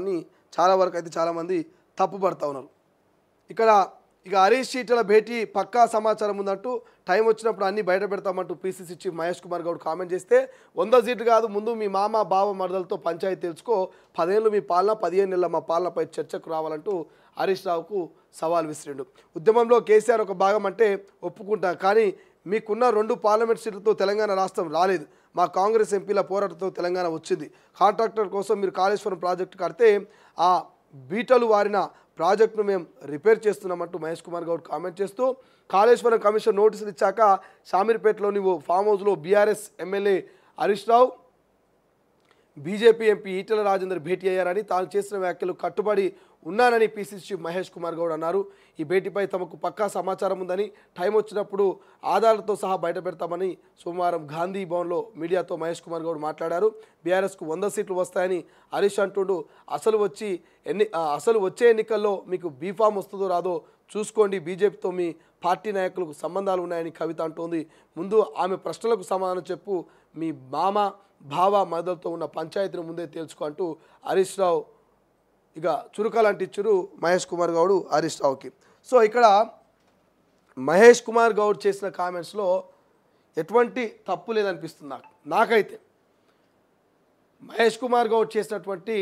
అని చాలా వరకు అయితే చాలామంది తప్పుపడతా ఉన్నారు. ఇక్కడ ఇక హరీష్ ఈటెల భేటీ పక్కా సమాచారం ఉందంటూ టైం వచ్చినప్పుడు అన్నీ బయట పెడతామంటూ PCC chief Mahesh Kumar Goud comment చేస్తే 100 సీట్లు కాదు, ముందు మీ మామ బావ మరదలతో పంచాయతీ తెలుసుకో, 10 ఏళ్ళు మీ పాలన 15 ఏళ్ళ మా పాలనపై చర్చకు రావాలంటూ హరీష్ రావుకు సవాల్ విసిరిండు. ఉద్యమంలో కేసీఆర్ ఒక భాగం అంటే ఒప్పుకుంటా, కానీ మీకున్న 2 పార్లమెంట్ సీట్లతో తెలంగాణ రాష్ట్రం రాలేదు. మా కాంగ్రెస్ ఎంపీల పోరాటంతో తెలంగాణ వచ్చింది. కాంట్రాక్టర్ కోసం మీరు కాళేశ్వరం ప్రాజెక్టు కడితే ఆ బీటలు వారిన ప్రాజెక్టును మేము రిపేర్ చేస్తున్నామంటూ మహేష్ కుమార్ గౌడ్ కామెంట్ చేస్తూ, కాళేశ్వరం కమిషన్ నోటీసులు ఇచ్చాక షామీర్పేటలోని ఓ ఫామ్ హౌస్లో BRS MLA Harish Rao BJP MP Etela Rajender భేటీ అయ్యారని, తాను చేసిన వ్యాఖ్యలు కట్టుబడి ఉన్నానని పీసీసీ చీఫ్ మహేష్ కుమార్ గౌడ్ అన్నారు. ఈ భేటీపై తమకు పక్కా సమాచారం ఉందని, టైం వచ్చినప్పుడు ఆధారాలతో సహా బయట పెడతామని సోమవారం గాంధీ భవన్లో మీడియాతో మహేష్ కుమార్ గౌడ్ మాట్లాడారు. బీఆర్ఎస్కు 100 సీట్లు వస్తాయని హరీష్ అంటుండు. అసలు వచ్చే ఎన్నికల్లో మీకు బీఫామ్ వస్తుందో రాదో చూసుకోండి, బీజేపీతో మీ పార్టీ నాయకులకు సంబంధాలు ఉన్నాయని కవిత అంటోంది. ముందు ఆమె ప్రశ్నలకు సమాధానం చెప్పు, మీ మామ బావ మరదలతో ఉన్న పంచాయతీని ముందే తెలుసుకో అంటూ హరీష్ రావు ఇక చురుకలాంటి ఇచ్చురు మహేష్ కుమార్ గౌడ్ హరీష్ రావుకి. సో ఇక్కడ మహేష్ కుమార్ గౌడ్ చేసిన కామెంట్స్లో ఎటువంటి తప్పు లేదనిపిస్తుంది నాకైతే. మహేష్ కుమార్ గౌడ్ చేసినటువంటి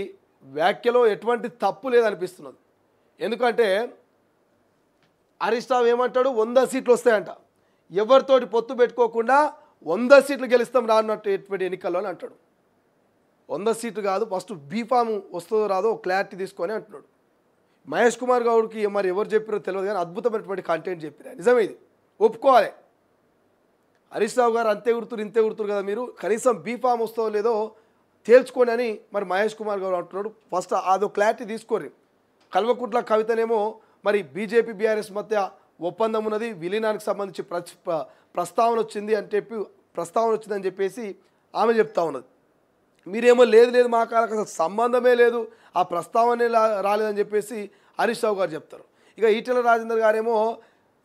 వ్యాఖ్యలో ఎటువంటి తప్పు లేదనిపిస్తున్నది. ఎందుకంటే హరీష్ రావు ఏమంటాడు, 100 సీట్లు వస్తాయంట, ఎవరితోటి పొత్తు పెట్టుకోకుండా 100 సీట్లు గెలుస్తాం రానున్నట్టు ఎటువంటి ఎన్నికల్లో అని అంటాడు. 100 సీట్లు కాదు, ఫస్ట్ బీఫామ్ వస్తుందో రాదో క్లారిటీ తీసుకొని అంటున్నాడు. మహేష్ కుమార్ గౌడ్కి మరి ఎవరు చెప్పారో తెలియదు, కానీ అద్భుతమైనటువంటి కంటెంట్ చెప్పారు. నిజమే, ఇది ఒప్పుకోవాలి. హరీష్ రావు గారు అంతే గుర్తురు ఇంతే గుర్తురు కదా, మీరు కనీసం బీఫామ్ వస్తుందో లేదో తేల్చుకొని అని మరి మహేష్ కుమార్ గౌడ్ అంటున్నాడు. ఫస్ట్ అదో క్లారిటీ తీసుకోరు. కల్వకుంట్ల కవితనేమో మరి బీజేపీ బీఆర్ఎస్ మధ్య ఒప్పందం ఉన్నది, విలీనానికి సంబంధించి ప్రస్తావన వచ్చిందని చెప్పేసి ఆమె చెప్తా ఉన్నది. మీరేమో లేదు మా కాలకు అసలు సంబంధమే లేదు, ఆ ప్రస్తావనే రాలేదని చెప్పేసి హరీష్ రావు గారు చెప్తారు. ఇక ఈటెల రాజేందర్ గారేమో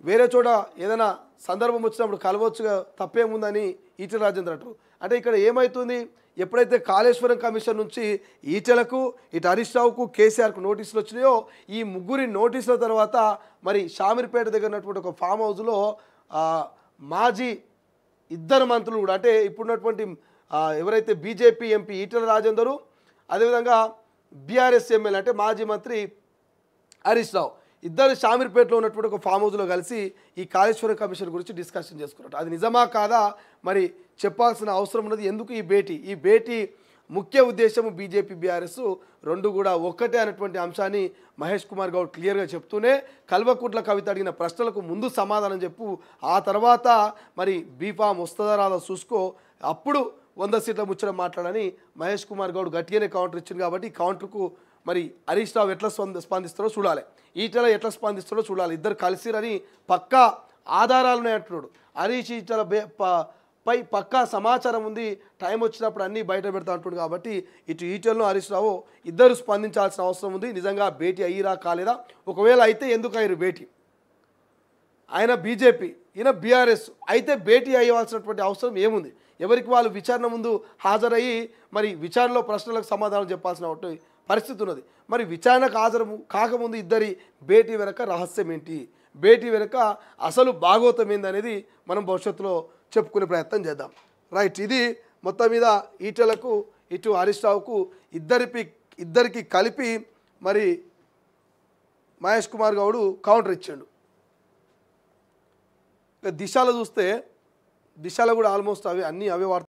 వేరే చోట ఏదైనా సందర్భం వచ్చినప్పుడు కలవచ్చుగా, తప్పేముందని ఈటెల రాజేందర్ అంటారు. అంటే ఇక్కడ ఏమవుతుంది, ఎప్పుడైతే కాళేశ్వరం కమిషన్ నుంచి ఈటెలకు ఇటు హరీష్ రావుకు కేసీఆర్కు నోటీసులు వచ్చినాయో, ఈ ముగ్గురి నోటీసుల తర్వాత మరి షామీర్పేట దగ్గర ఉన్నటువంటి ఒక ఫామ్ హౌస్లో మాజీ 2 మంత్రులు కూడా, అంటే ఇప్పుడున్నటువంటి ఎవరైతే బీజేపీ ఎంపీ ఈటెల రాజేందరు, అదేవిధంగా బీఆర్ఎస్ ఎమ్మెల్యే అంటే మాజీ మంత్రి హరీష్ రావు, ఇద్దరు షామీర్పేటలో ఉన్నటువంటి ఒక ఫామ్ హౌస్లో కలిసి ఈ కాళేశ్వరం కమిషన్ గురించి డిస్కషన్ చేసుకున్నట్టు. అది నిజమా కాదా మరి చెప్పాల్సిన అవసరం ఉన్నది. ఎందుకు ఈ భేటీ ముఖ్య ఉద్దేశము బీజేపీ బీఆర్ఎస్ 2 కూడా ఒక్కటే అనేటువంటి అంశాన్ని మహేష్ కుమార్ గౌడ్ క్లియర్గా చెప్తూనే, కల్వకుంట్ల కవిత అడిగిన ప్రశ్నలకు ముందు సమాధానం చెప్పు, ఆ తర్వాత మరి బీఫామ్ వస్తుందా రాదా చూసుకో, అప్పుడు 100 సీట్ల ముచ్చట మాట్లాడని మహేష్ కుమార్ గౌడ్ గట్టిగానే కౌంటర్ ఇచ్చింది. కాబట్టి ఈ కౌంటర్కు మరి హరీష్ రావు ఎట్లా స్పందిస్తారో చూడాలి, ఈటెల ఎట్లా స్పందిస్తారో చూడాలి. ఇద్దరు కలిసిరని పక్కా ఆధారాలునే అంటున్నాడు. హరీష్ ఈటెల పై పక్కా సమాచారం ఉంది, టైం వచ్చినప్పుడు అన్నీ బయట పెడతా అంటున్నాడు. కాబట్టి ఇటు ఈటెలను హరీష్ రావు ఇద్దరు స్పందించాల్సిన అవసరం ఉంది. నిజంగా భేటీ అయ్యిరా కాలేదా, ఒకవేళ అయితే ఎందుకు అయ్యారు భేటీ, ఆయన బీజేపీ ఈయన బీఆర్ఎస్ అయితే భేటీ అయ్యవలసినటువంటి అవసరం ఏముంది? ఎవరికి వాళ్ళు విచారణ ముందు హాజరయ్యి మరి విచారణలో ప్రశ్నలకు సమాధానం చెప్పాల్సిన పరిస్థితి ఉన్నది. మరి విచారణకు హాజరు కాకముందు ఇద్దరి భేటీ వెనక రహస్యం ఏంటి, భేటీ వెనక అసలు భాగోతం ఏందనేది మనం భవిష్యత్తులో చెప్పుకునే ప్రయత్నం చేద్దాం. రైట్, ఇది మొత్తం మీద ఈటెలకు ఇటు హరీష్ రావుకు ఇద్దరికి కలిపి మరి మహేష్ కుమార్ గౌడ్ కౌంటర్ ఇచ్చాడు. దిశలో చూస్తే దిశలో కూడా ఆల్మోస్ట్ అవే వార్తలు